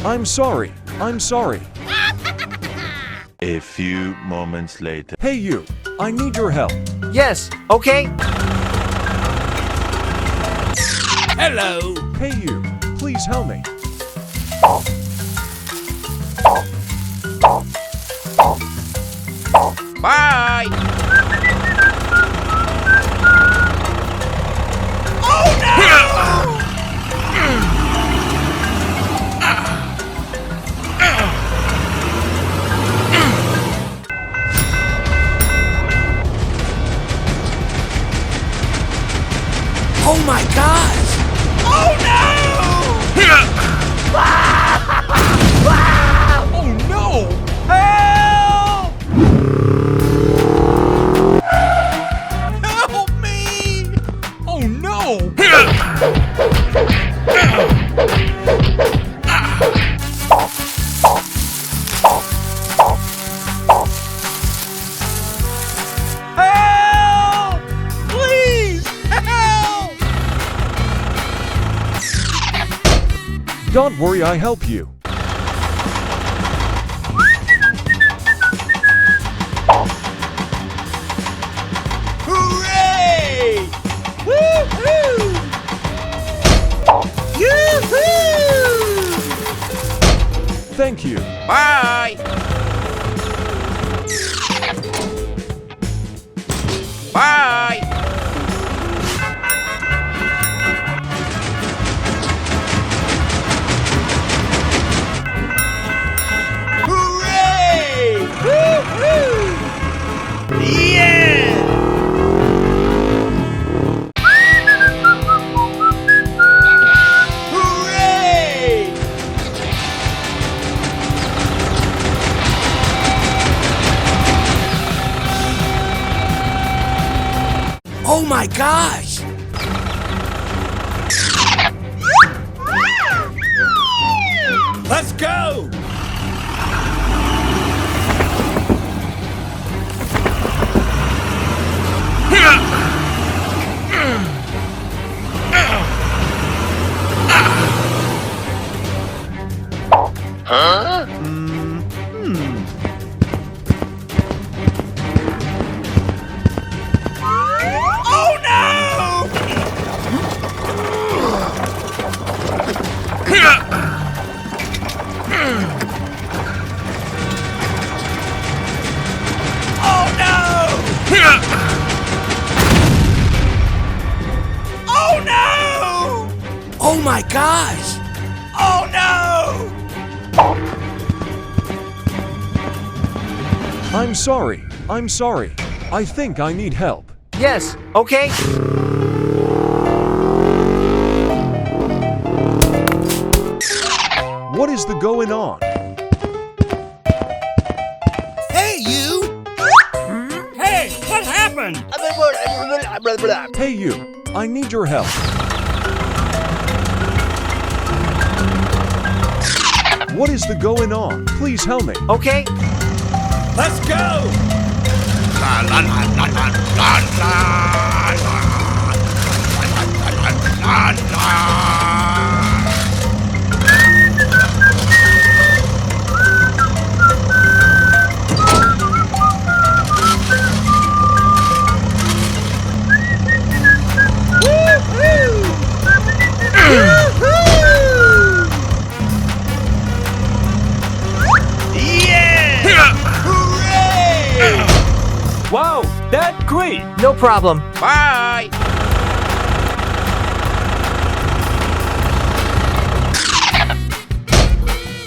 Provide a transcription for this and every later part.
I'm sorry. I'm sorry. A few moments later. Hey you, I need your help. Yes, okay. Hello. Hey you, please help me. Bye. Oh no! Oh my gosh! Oh no! Oh no! Help! Help me! Oh no! Help! Please, help! Don't worry, I help you. Hooray! Woo-hoo! Yoo-hoo! Thank you. Bye! Bye! Hooray! Woo-hoo! Yeah! Hooray! Oh my gosh! Let's go! Oh no! Oh no! Oh no! Oh my gosh! Oh no! I'm sorry. I'm sorry. I think I need help. Yes, okay. What is the going on? Hey, you! Hey, what happened? Hey you, I need your help. What is the going on? Please help me. Okay. Let's go! Wow, that's great. No problem. Bye!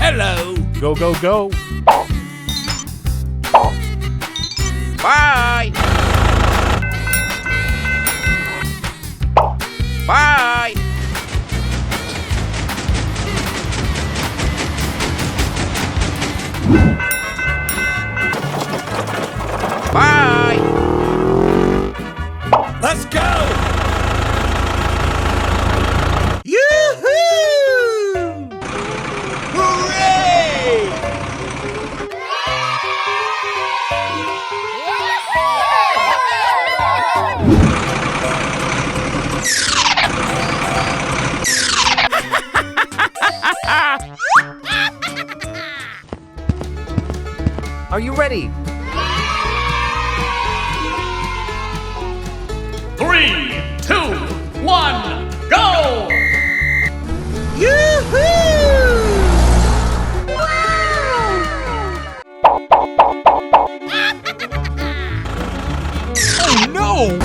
Hello! Go, go, go. Bye! Bye! Bye! Let's go! Yoo-hoo! Hooray! Are you ready? 3, 2, 1, go! Oh no!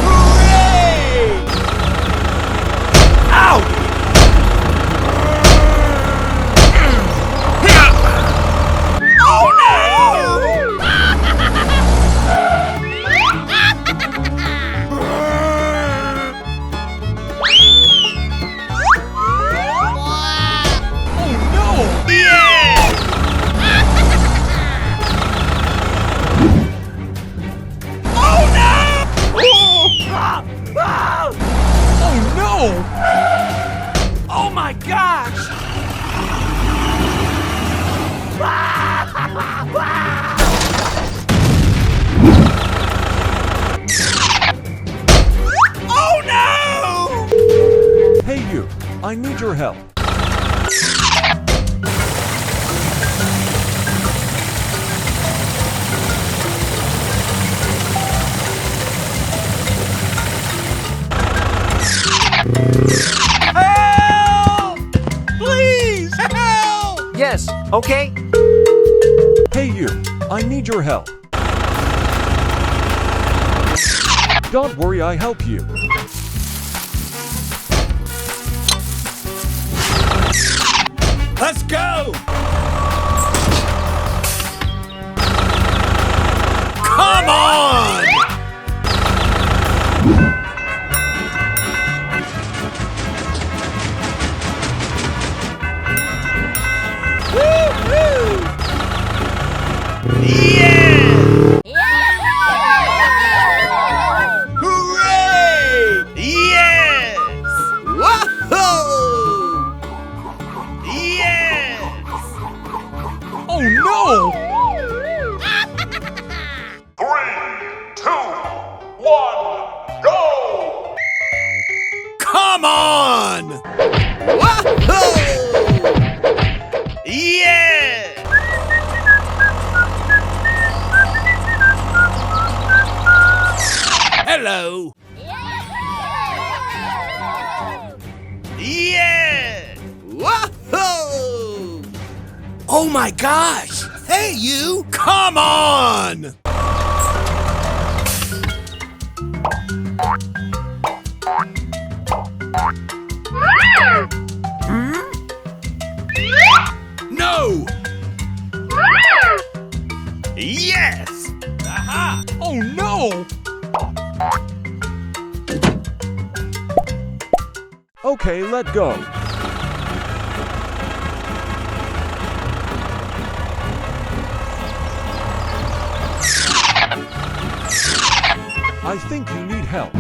Oh no! Oh my gosh! Oh no! Hey you, I need your help. Help! Please, help! Yes, okay. Hey you, I need your help. Don't worry, I help you. Let's go! Come on! Yeah! Hooray! Yes! Whoa! Yes! Oh no! 3, 2, 1, go! Come on! Whoa! Yeah! Hello! Yeah! Whoa! Oh my gosh! Hey you! Come on! No! Yes! Aha! Oh no! Okay, let go. I think you need help.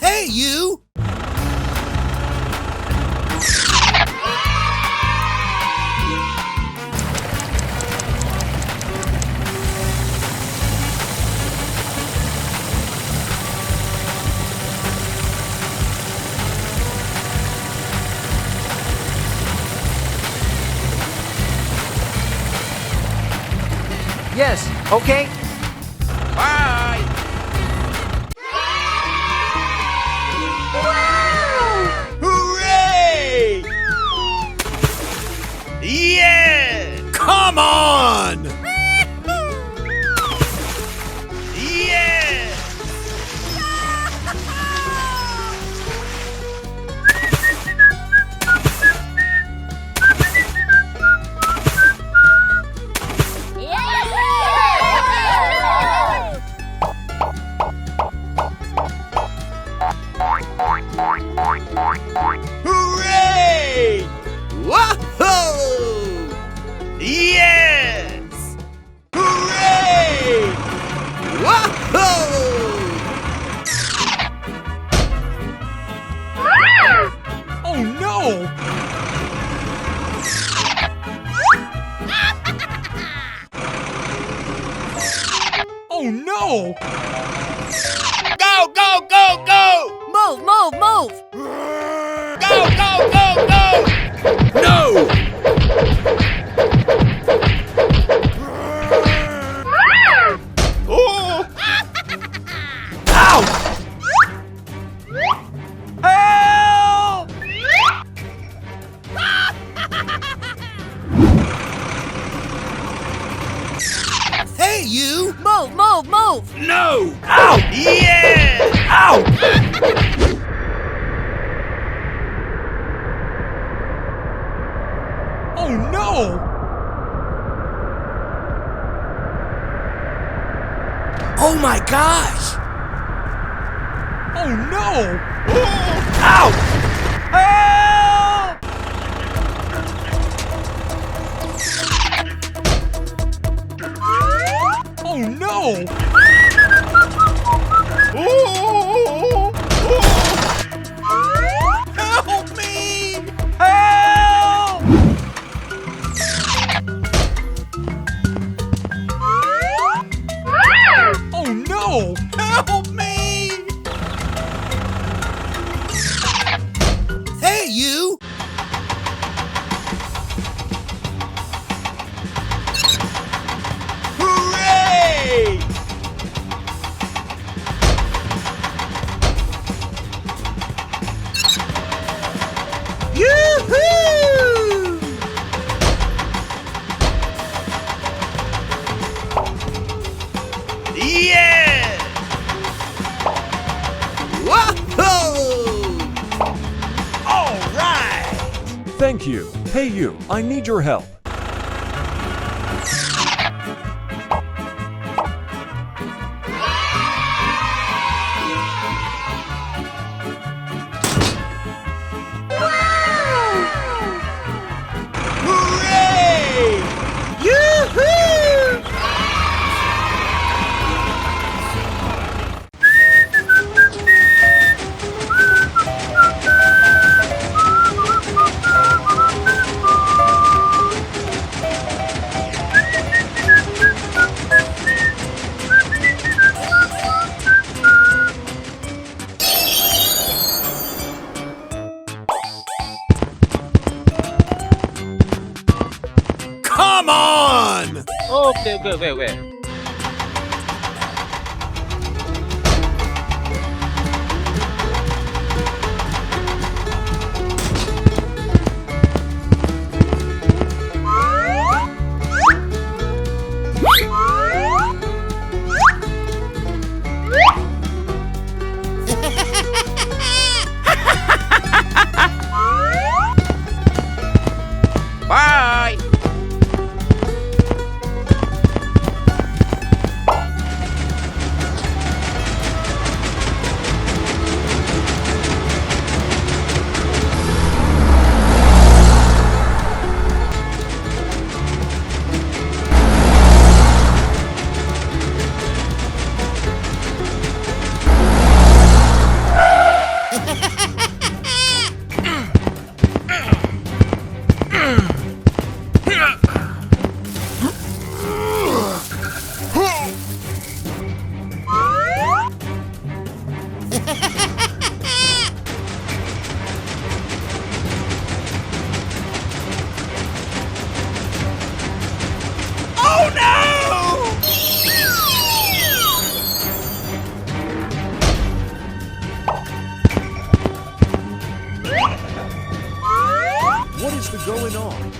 Hey you! Yes, okay. Bye! Hooray! Yeah! Come on! Yeah! Hooray! Whoa! Yeah! no! Oh no! Go, go, go, go! Move, move, move! Go, go, go, go! No! Oh! Ow! Help! Hey, you! Move, move, move! No! Ow! Yeah! Ow! Oh no! Oh my gosh! Oh no! Ow! Help! Oh no! Help me! Help! Oh no! Help me! Hey, you! Hooray! Yoo-hoo! Yeah! Whoa! All right! Thank you. Hey you, I need your help. Hooray! Yoo-hoo! Come on! Okay, wait. Bye! Oh no! What is the going on?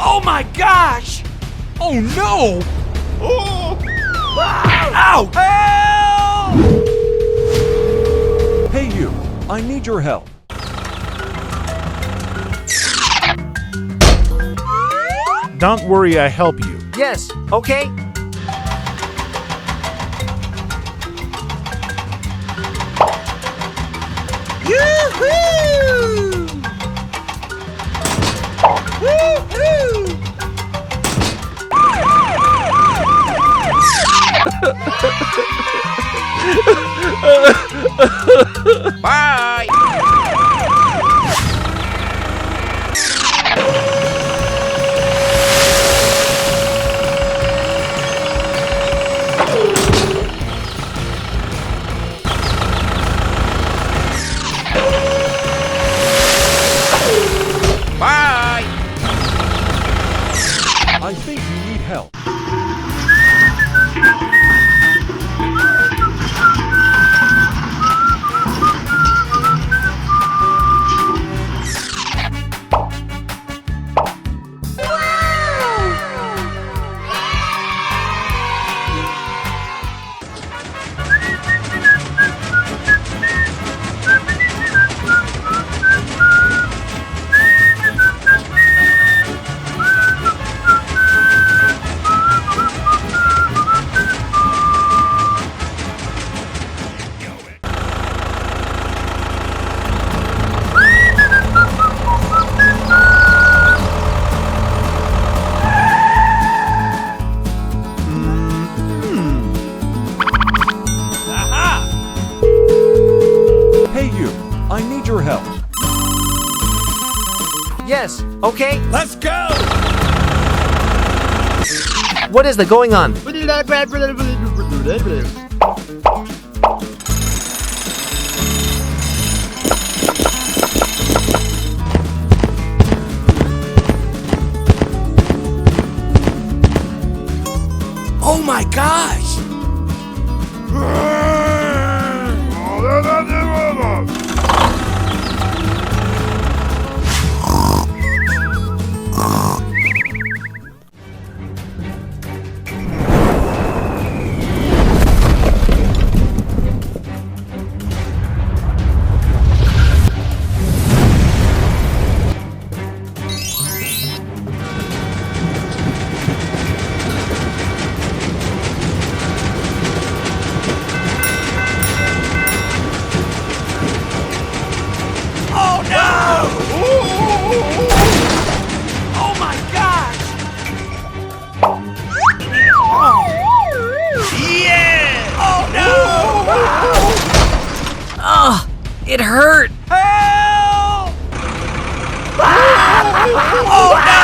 Oh my gosh! Oh no! Oh! Ow! Help! Hey you, I need your help. Don't worry, I help you. Yes, okay. Yoo-hoo! Woo-hoo! Bye! Bye! I think you need help. Hey you, I need your help. Yes, okay. Let's go! What is the going on? Oh my gosh! Oh no! Oh my gosh! Yeah! Oh no! Ugh, it hurt. Help! Oh no!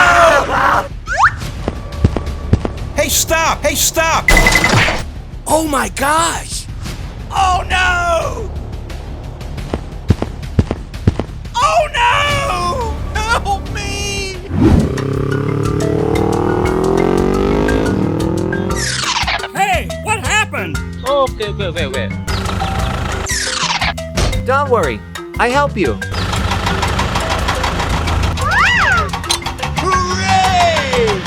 Hey, stop! Hey, stop! Oh my gosh! Oh no! Oh no! Help me! Hey, what happened? Okay. Don't worry, I help you. Hooray!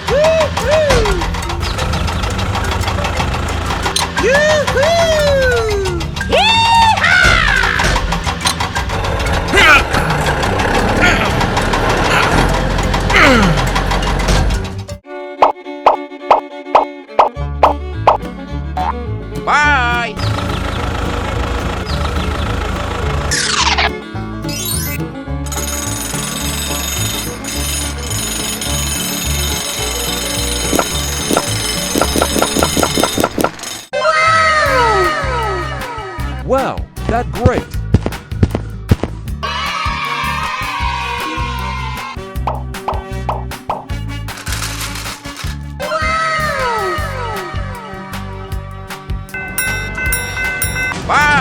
Woo-hoo! Yoo-hoo! Bye! Wow, that's great. Bye!